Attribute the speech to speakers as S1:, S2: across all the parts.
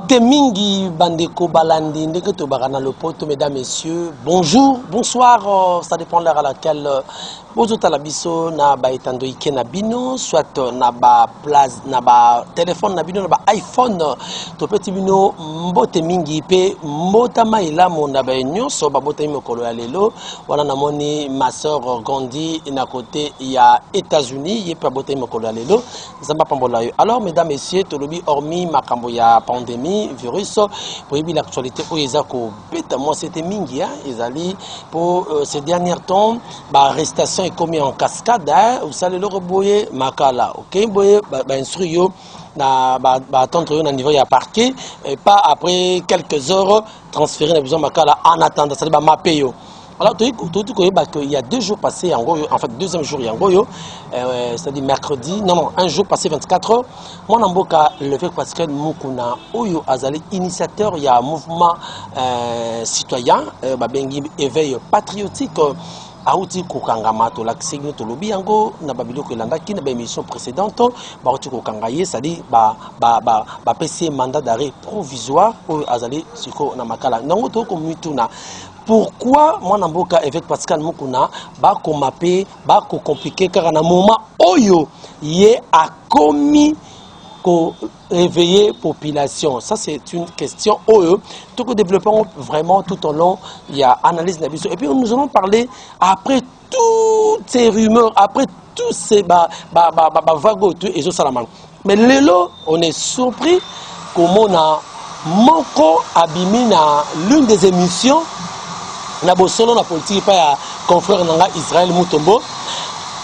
S1: Mbote mingi bandeko balandi ndeke to bakana lopoto, mesdames, messieurs, bonjour, bonsoir, ça dépend de l'heure à laquelle bozo talabiso na ba etando ike na bino, soit na ba place na ba téléphone na bino na ba iPhone to petit bino mbote mingi pe mbota maila mona ba nyonso ba bota mokolo ya lelo wana namoni ma sœur Gandhi na côté ya États-Unis ye pa bota mokolo ya lelo zamba pambola yo. Alors mesdames, messieurs, to lobi hormis makambo ya pandémie virus pour l'actualité o ezako beta moi c'était mingi hein ezali pour ces derniers temps ba arrestation est commis en cascade hein vous savez le reboyer makala OK boye ba instruyo na ba attendre au niveau ya parquet et pas après quelques heures transférer la besoin makala en attendant ça ba mapeyo. Alors, il y a 2 jours passés, en fait, deuxième jour, c'est-à-dire mercredi, non, un jour passé 24 heures, moi, Namboka, le fait parce que Mukuna, Oyo Azali, initiateur, il y a un mouvement citoyen, Bengi éveil patriotique, Aouti Kokangama, to la Ksegno, to Lobiango, Nababilo Kelanda, qui n'a pas émission précédente, Baouti Kokangaye, c'est-à-dire, PC mandat d'arrêt provisoire, Oyo Azali, Siko Namakala. Non, to Komituna. Pourquoi moi Namboka avec Pascal Mukuna ba ko mapé ba ko compliqué car na moment oyo yé a commis ko réveiller population. Ça c'est une question oyo tout que développons vraiment tout au long il y a analyse d'habitude et puis nous allons parler après toutes ces rumeurs après tous ces vagues et salaman. Mais lelo on est surpris comment on a moko abimina l'une des émissions na bosolo na politique pas ya confrère nanga Israël Mutombo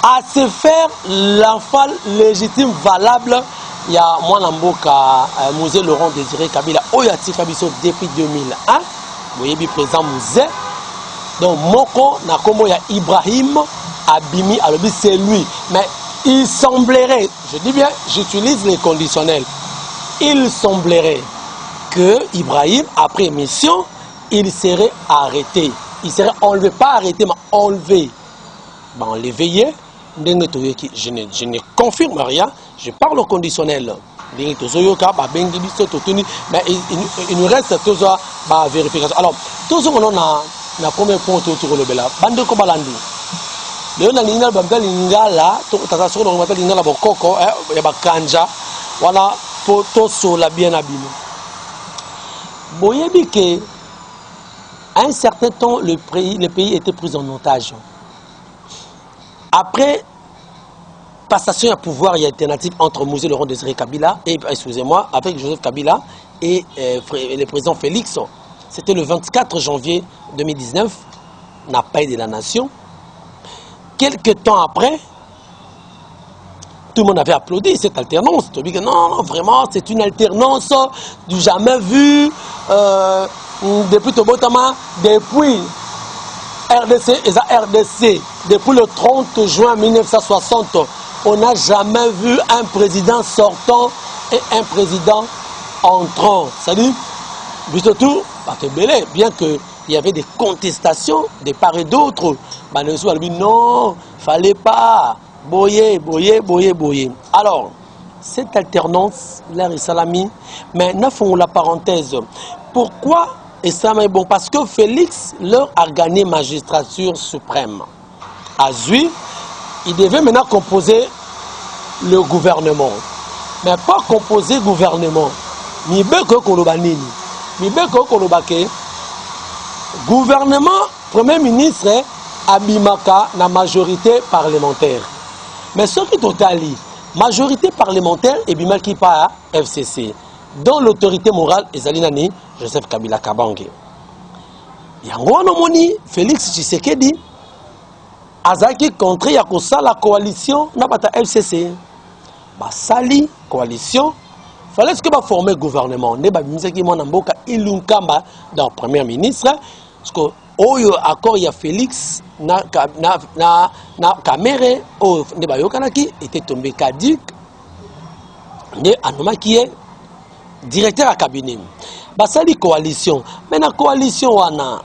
S1: à se faire l'enfant légitime valable il y a moi Namboka musée Laurent Désiré Kabila oyati kabiso depuis 2001 boyebi présent musée donc moko na kombo ya Ibrahim Abimi alobi c'est lui mais il semblerait je dis bien j'utilise les conditionnels il semblerait que Ibrahim après émission il serait arrêté. Il serait enlevé, pas arrêté, mais enlevé. Ben, on l'éveillait. Je ne confirme rien. Je parle au conditionnel. Mais il nous reste toujours la vérification. Alors, tout ce qu'on a, le premier point autour de la bande Kobalandi. Le Nina Babel Ningala, tout à l'heure, on appelle Ningala Bokoko, il y a Kanja. Voilà, pour tout cela bien abîmé. Boyebike. À un certain temps, le pays était pris en otage. Après passation à pouvoir et alternative entre Mouzé Laurent Désiré Kabila et, excusez-moi, avec Joseph Kabila et le président Félix, c'était le 24 janvier 2019, n'a pas aidé la nation. Quelques temps après, tout le monde avait applaudi cette alternance. Non, vraiment, c'est une alternance du jamais vu. Depuis Tobotama, depuis RDC et RDC, depuis le 30 juin 1960, on n'a jamais vu un président sortant et un président entrant. C'est-à-dire, bien qu'il y avait des contestations de part et d'autre, non, il ne fallait pas. Boyer. Alors, cette alternance, l'air et salami, mais nous faisons la parenthèse. Pourquoi Islam est bon? Parce que Félix leur a gagné magistrature suprême. À Zui, il devait maintenant composer le gouvernement. Mais pas composer le gouvernement. Gouvernement, Premier ministre, Abimaka, la majorité parlementaire. Mais ce qui est total, majorité parlementaire et Bimaki par FCC. Dont l'autorité morale est Zalinani, Joseph Kabila Kabange. Yango moni Félix Tshisekedi Azaki contre Yakosa la coalition Nabata FCC. Sali coalition, fallait ce que va former gouvernement. Ne ba misaki mon amboka ilunkamba dans premier ministre parce que oyo accord ya Félix na Kamere o ne ba yokanaki était tombé caduc. Ne anoma qui est directeur à cabinet. Basali coalition. Mais la coalition wana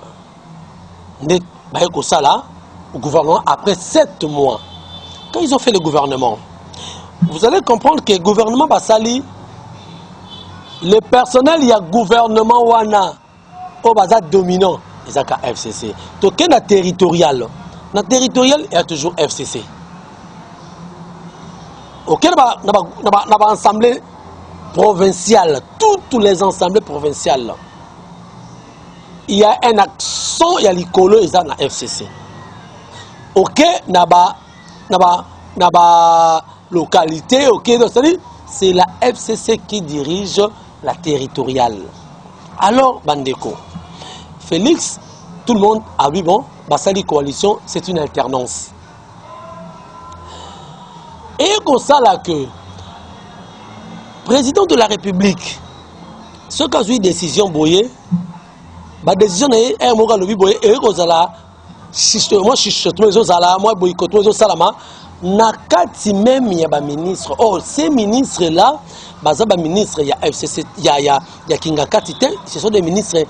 S1: ne bayeko sala au gouvernement après 7 mois. Quand ils ont fait le gouvernement, vous allez comprendre que le gouvernement Basali le personnel, il y a gouvernement wana, au bazar dominant, ils ont FCC. Donc, il y a territorial. Dans le territorial, il y a toujours FCC. Ok, dans l'assemblée provinciale, tous les assemblées provinciales, il y a un accent, il y a l'écolo, ils ont la FCC. Ok, dans la localité, ok, c'est la FCC qui dirige la territoriale. Alors, Bandeko, Félix, tout le monde a vu, bon, Bassali Coalition, c'est une alternance. Et comme ça, là, que président de la République, ce qu'a eu décision, boye, la décision est un mot de boye, et comme ça, là, moi, je suis moi, boycott, moi, salama, nakati même, il y a des ministres. Oh, ces ministres-là, les ministres, il y a FCC, il y a Kinga Katite, ce sont des ministres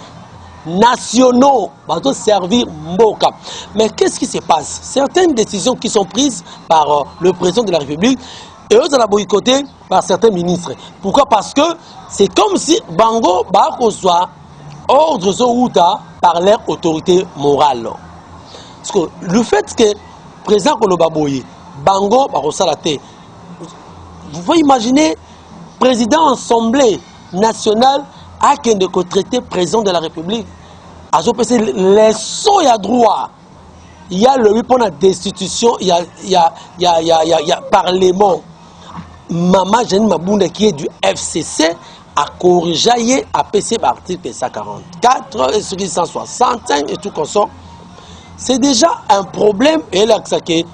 S1: nationaux, qui doivent servir Mboka. Mais qu'est-ce qui se passe? Certaines décisions qui sont prises par le président de la République, et eux, sont boycottés par certains ministres. Pourquoi? Parce que c'est comme si Bango, soit ordre par leur autorité morale. Parce que le fait que le président Kolobaboye, Bango, vous pouvez imaginer, président assemblée nationale, a qu'un de traité président de la République. À ce les sons, il y a droit. Il y a le pour la destitution, il y a parlement. Maman Jeanne Mabounda qui est du FCC a corrigé à PC l'article 144, 165 et tout comme ça. C'est déjà un problème et là il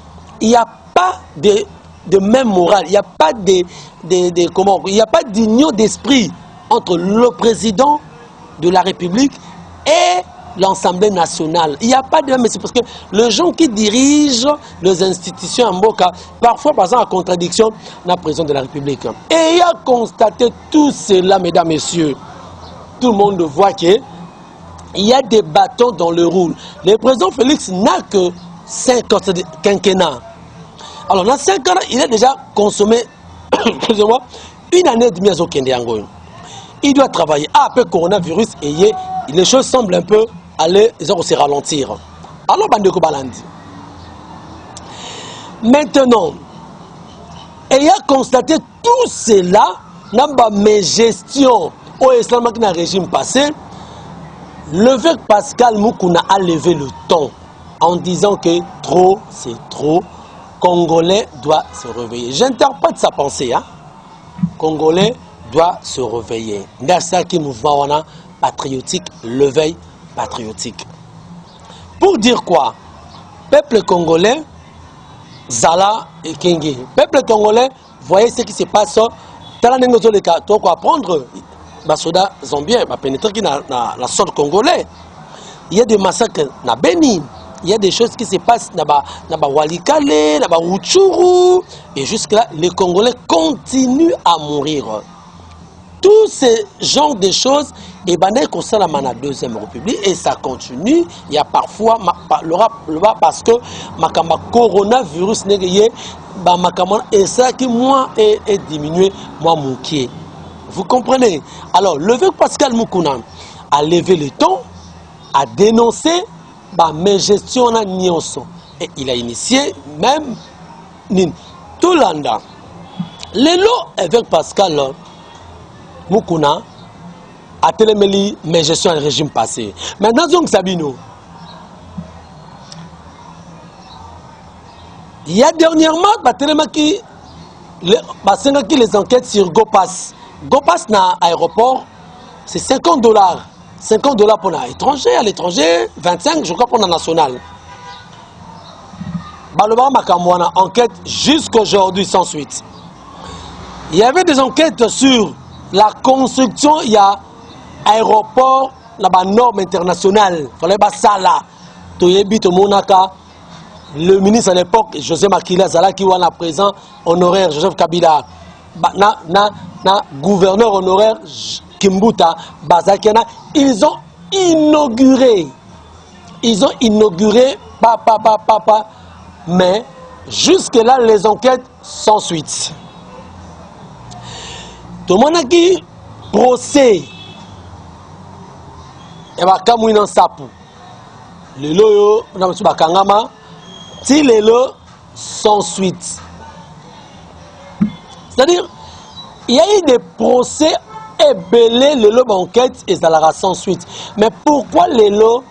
S1: n'y a pas de même morale, il n'y a pas il n'y a pas d'union d'esprit entre le président de la République et l'Assemblée nationale. Il n'y a pas de même, c'est parce que les gens qui dirigent les institutions en Mboka, parfois par exemple en contradiction dans le président de la République. Et il a constaté tout cela, mesdames, messieurs. Tout le monde voit qu'il y a des bâtons dans le roule. Le président Félix n'a que 5 ans de quinquennat. Alors dans 5 ans, il a déjà consommé une année et demie à Zokendeango. Il doit travailler. Après coronavirus, et les choses semblent un peu aller, ils ont se ralentir. Alors, Bandeko Balandi. Maintenant, il a constaté tout cela dans mes gestions au Islam qui a régime passé. L'évêque Pascal Moukouna a levé le ton en disant que trop, c'est trop. Congolais doit se réveiller. J'interprète sa pensée. Hein? Congolais doit se réveiller. Nasa qui mouvement patriotique, l'éveil patriotique. Pour dire quoi? Peuple congolais, Zala et Kengi. Peuple congolais, voyez ce qui se passe. Tu quoi apprendre. Basoda Zambien va pénétrer dans la sorte congolais. Il y a des massacres na Beni. Il y a des choses qui se passent dans Walikale, dans Rutshuru. Et jusque-là, les Congolais continuent à mourir. Tous ces genres de choses, et la Deuxième République, et ça continue. Il y a parfois, parce que le coronavirus n'est et ça qui moi est diminué, moi moukier. Vous comprenez? Alors, l'évêque Pascal Moukouna a levé le ton, a dénoncé mes gestions en Nyonso. Et il a initié même tout l'anda. L'élo évêque Pascal Moukouna a téléméli mes gestions en régime passé. Maintenant, Zong Sabino, il y a dernièrement, les enquêtes sur Gopas. Gopas dans l'aéroport, c'est 50 $. 50 $ pour l'étranger, à l'étranger, 25, je crois, pour la nationale. Balobara Makamwana, enquête jusqu'aujourd'hui sans suite. Il y avait des enquêtes sur la construction, il y a aéroport, la norme internationale. Il fallait pas ça là. Le ministre à l'époque, José Makila Zala, qui est présent honoraire, Joseph Kabila, gouverneur honoraire, Kimbuta, Bazakiana, ils ont inauguré, papa, mais jusque-là, les enquêtes sans suite. Tout le monde a dit, procès et bakamwi na sapu lelo yo na mutu bakangama ti lelo sans suite. C'est-à-dire il y a eu des procès ébélés lelo banquête et ça sans suite. Mais pourquoi lelo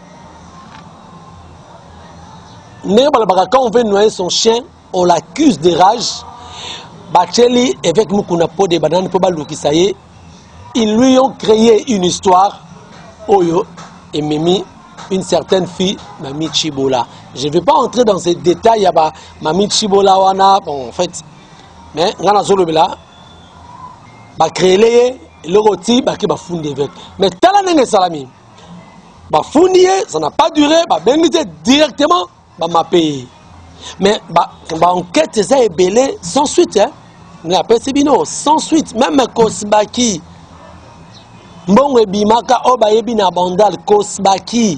S1: quand on veut noyer son chien, on l'accuse de rage. Bacheli avec Mukuna Po de Banane Poba Lukisaye, ils lui ont créé une histoire. Oyo et Mimi, une certaine fille, Mami Chibola. Je ne vais pas entrer dans ces détails. Mami Chibola wana, bon, en fait, mais Ngana Zolobela, ba créé le roti, ba ki ba fundi avec. Mais tala nenge salami, ba fundi, ça n'a pas duré, ba benite directement. Ma pays. Mais enquête ça est belé sans suite hein. On appelle Sibino sans suite même Kosbaki. Mbongo bimaka oba yebi na bandal Kosbaki.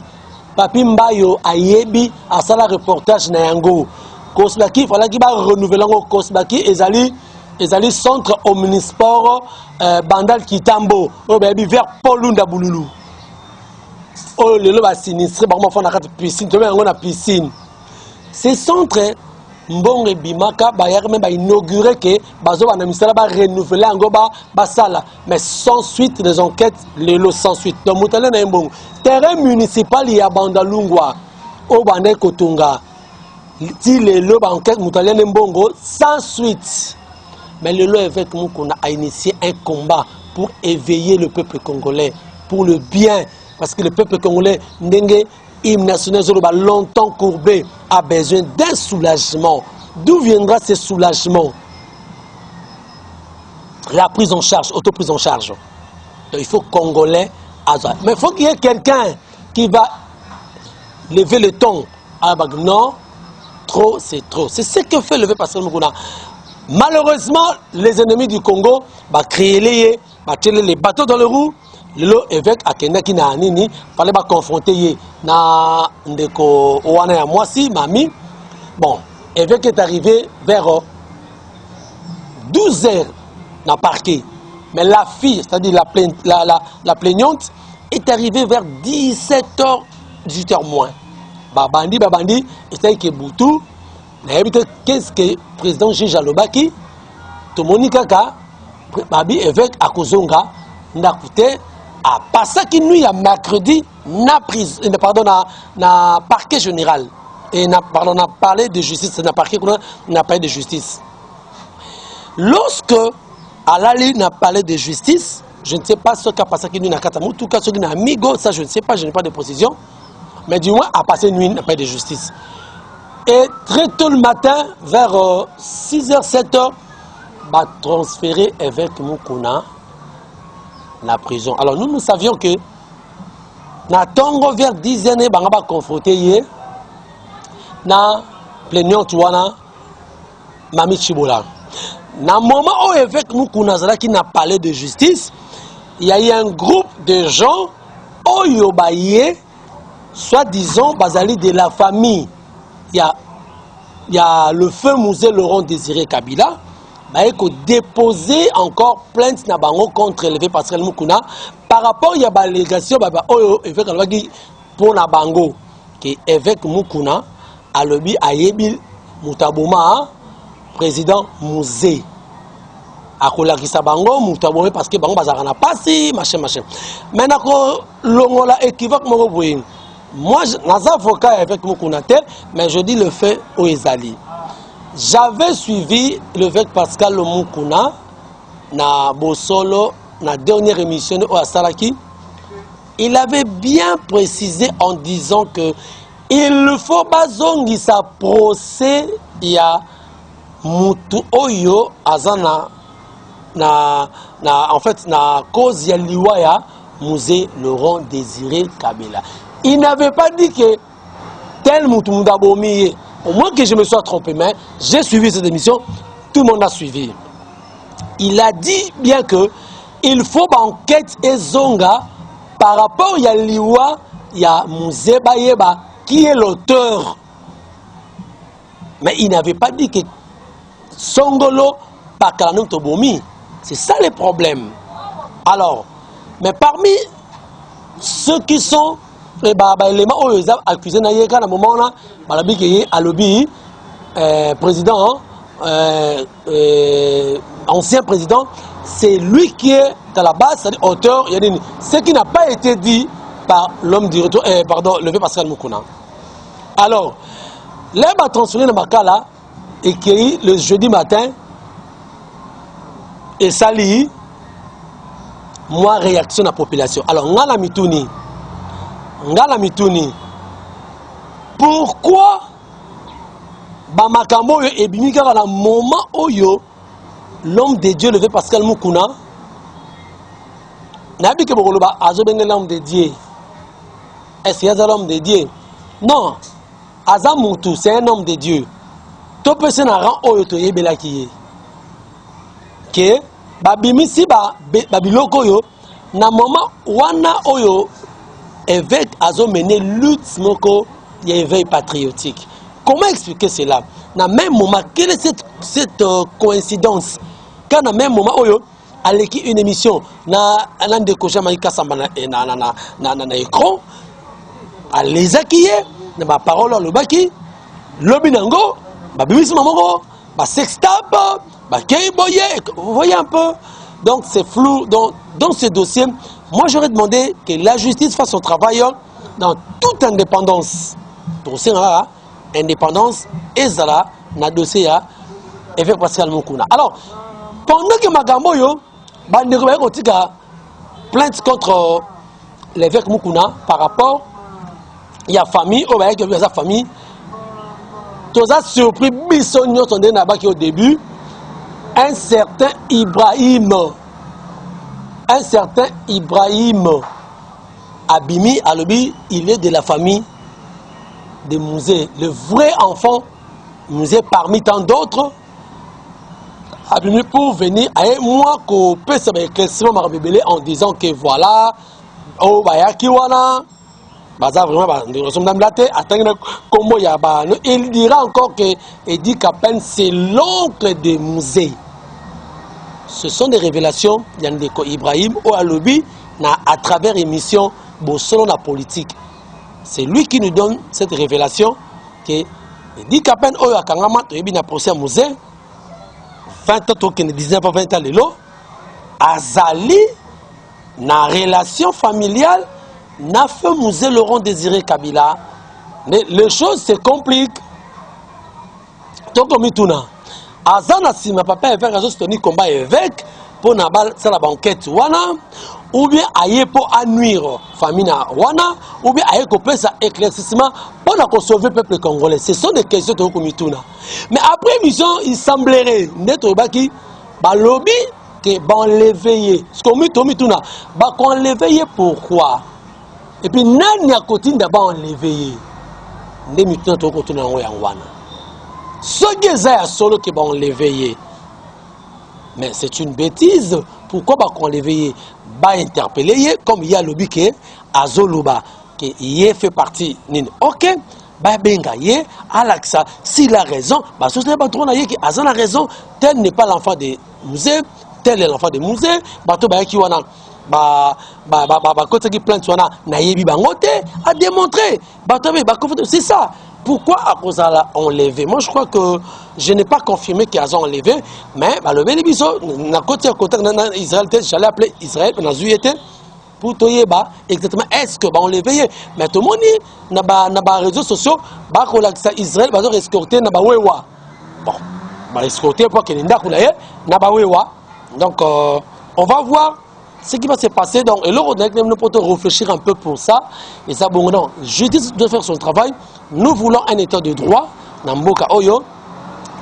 S1: Papi Mbayo ayebi à ça la reportage na yango. Kosbaki fallait qu'il va renouveler ngo Kosbaki ezali centre omnisport bandal Kitambo. Oba yebi vers Polunda Bululu. Oh le lo ba sinistré ba mo fona ka piscine, to yango na piscine. Ces centres, Mbongo Bimaka, même inauguré que Bazo Banamisala va renouveler en Goba Basala. Mais sans suite, les enquêtes, les lots sans suite. Donc, Moutalen et Mbongo. Terrain municipal, il y a Bandalungwa, Obane Kotunga. Si les lots enquête, Moutalen et Mbongo, sans suite. Mais le lot avec Moukouna a initié un combat pour éveiller le peuple congolais, pour le bien. Parce que le peuple congolais, Ndenge, hymne national longtemps courbé, a besoin d'un soulagement. D'où viendra ce soulagement? La prise en charge, auto-prise en charge. Donc, il faut Congolais. Mais il faut qu'il y ait quelqu'un qui va lever le ton. Non, trop, c'est trop. C'est ce que fait lever Pascal Mukuna. Malheureusement, les ennemis du Congo vont créer les bateaux dans le roue. Le évêque a Kendaki na Anini, fallait pas confronter na ndeko wana ya mwasi mami. Bon, évêque est arrivé vers 12 heures dans le parquet. Mais la fille, c'est-à-dire la plaignante, est arrivée vers 17 h, 18 h moins. Babandi, c'est que Boutou, qu'est-ce que le président Gilles Jalobaki, Tomoni Kaka, Babi évêque à Kozonga, n'a coûté. À passer qui nuit à mercredi, na parquet général. Et on a parlé de justice, na parquet on a parlé de justice. Lorsque Alali n'a parlé de justice, je ne sais pas ce qu'a passé qui nuit na Katamou, tout cas ce qui n'a amigo, ça je ne sais pas, je n'ai pas de précision. Mais du moins, à passer nuit, n'a pas de justice. Et très tôt le matin, vers 6 h, 7 h, va transférer avec Mukuna la prison. Alors nous savions que na tongo vers 10 années banga ba confronté na plaignant wana Mami Chibola. Na moment où évêque Mukuna qui n'a parlé de justice, il y a eu un groupe de gens oyobaye soit disant basali de la famille. Il y a le feu Musée Laurent Désiré Kabila. Il faut déposer encore plainte na bango contre l'évêque Pascal Mukuna par rapport à l'allégation pour na bango que évêque Mukuna a lebi ayebi Mutabouma président musée a kolakisa bango Mutabouma parce que bango bazaka na pasi machin mais nako longola équivoque moko boye moi naza avocat avec Mukuna mais je dis le fait au ezali. J'avais suivi l'évêque Pascal Mukuna na Bosolo, na dernière émission au Asalaki. Il avait bien précisé en disant que il faut bazongi sa procès ya mutu oyo azana en fait na cause ya liwaya musée Laurent Désiré Kabila. Il n'avait pas dit que tel mutu mudabomi. Au moins que je me sois trompé, mais j'ai suivi cette émission, tout le monde a suivi. Il a dit bien que il faut enquête et zonga par rapport à Liwa, il y a Mouzé Bayeba qui est l'auteur. Mais il n'avait pas dit que Songolo Pakalanou Tobomi. C'est ça le problème. Alors, Mais parmi ceux qui sont les éléments accusés à un moment là, président, ancien président, c'est lui qui est dans la base, c'est-à-dire auteur, ce qui n'a pas été dit par l'homme du retour, levé Pascal Moukouna. Alors, l'homme a transféré dans Makala, écrit le jeudi matin, et ça lit, moi, réaction à la population. Alors, Ngala Mitouni, pourquoi Bamakambo et Bimika à la moment où l'homme de Dieu levé Pascal Moukouna n'a dit que l'homme de Dieu. Est-ce qu'il y a l'homme de Dieu? Non. Azamoutou, c'est un homme de Dieu. Tout personne a rang oyo to yebela kiye. Que babimisi babiloko yo na moment wana oyo évêque azo mené lutte moko y éveil patriotique. Comment expliquer cela? Na même moment, quelle est cette coïncidence? Quand na même moment oyo aleki une émission na de koja maika samba na écran à les acquiller na ma parole le baki lobinango babimisi mamoko ba sextape ba keiboye, vous voyez un peu. Donc c'est flou. Donc dans ce dossier, moi j'aurais demandé que la justice fasse son travail dans toute indépendance. Pour ça, indépendance et zala na dossier à évêque Pascal Moukouna. Alors pendant que Magambo yo bandeko ba kotika plainte contre l'évêque Moukouna par rapport il y a famille au baye que sa famille tous a surpris bisonyo son naba qui au début un certain Ibrahim Abimi Alobi, il est de la famille de Mouzé, le vrai enfant Mouzé parmi tant d'autres. Abimi pour venir à moi qu'on peut se éclaircir en disant que voilà, oh bayaki wana, baza vraiment nous sommes dans la tête, attendre comment il y a il dira encore que Edi Kapen c'est l'oncle de Mouzé. Ce sont des révélations Yandeko Ibrahim ou Alobi à travers émission selon la politique. C'est lui qui nous donne cette révélation que Edi Kapen ou Akangama Toyebi na procès Mouzé 20 ans, 19 ans, 20 ans, lelo, Azali, na relation familiale, n'a fait Mouzé Laurent Désiré Kabila. Mais les choses se compliquent. Toko mituna. Azana si ma papa évêque a soutenu combat évêque pour nabal ça la banquette wana ou bien aye pour nuire famille na wana ou bien aye ko pesa éclaircissement pour na sauver le peuple congolais. Ce sont des questions de mituna. Mais après mission il semblerait d'être baki ba lobby que bon l'éveiller. Ce qu'on mituna ba qu'on l'éveiller pourquoi? Et puis nani a côté d'abord l'éveiller. Ndé mituna to ko tuna ngo wana. Ce qui est solo qui vont l'éveiller. Mais c'est une bêtise. Pourquoi qu'on l'éveiller? Bah interpeller comme il y a le biquet à Zoluba qui y fait partie. Ok, bah benga yé Alaxa. S'il a raison, bah ce n'est pas trop naïe qui a raison. Tel n'est pas l'enfant de Mouzé, tel est l'enfant de Mouzé. Bah tout bah qui wana côté qui plainte wana naïe bangote a démontré. Bah c'est ça. Pourquoi à cause de là enlevé? Moi je crois que je n'ai pas confirmé qu'ils ont enlevé, mais le bénébiso, na côté à côté Israël, j'allais appeler Israël, na zuyete pour toyeba exactement est-ce que enlevé? Mais tout le monde na ba réseaux sociaux, ba ko la Israël va escorter na ba wewa. Bon, ba escorter pour que l'inda kulaye na ba wewa. Donc on va voir ce qui va se passer. Donc, et là, nous pouvons réfléchir un peu pour ça. Et ça, bon, non, justice doit faire son travail. Nous voulons un état de droit. Namboka Oyo.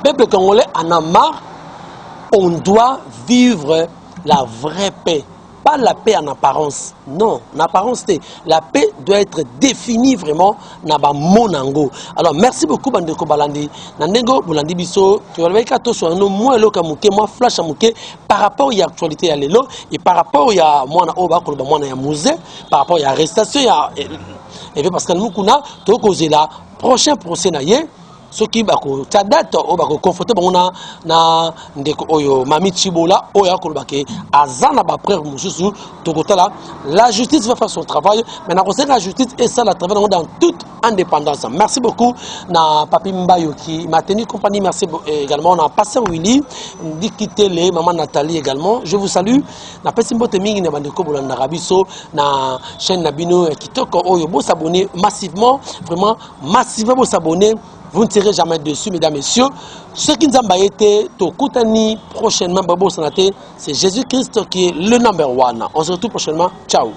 S1: Peuple congolais en a marre. On doit vivre la vraie paix. Pas la paix en apparence. Non, en apparence, la paix doit être définie vraiment dans monango. Alors, merci beaucoup, Bandeko Balandi. Nandengo, Bolandi Bisso, tu vas kato sur un moi, moi, flash à mouké, par rapport à l'actualité à l'élo, et par rapport à moi, à musée, par rapport à l'arrestation, et parce que nous, tu as causé la prochain procès, ce qui va ta date au bako confortable on a na ndeko oyo mami Chibola oya ko bake azana ba preuve mususu tokotala la justice va faire son travail mais na conseil la justice et ça la travail dans toute indépendance. Merci beaucoup na papi Mbayo qui m'a tenu compagnie. Merci également na pasteur Willy Dikitele maman Nathalie également. Je vous salue na pesimbo temingi na bandeko bolanda rabiso na chaîne Nabino kitoko oyo bo s'abonner massivement, vraiment massivement bo s'abonner. Vous ne serez jamais dessus, mesdames, messieurs. Ce qui nous a été, Tokutani, prochainement, Babo Sanate, c'est Jésus-Christ qui est le number one. On se retrouve prochainement. Ciao.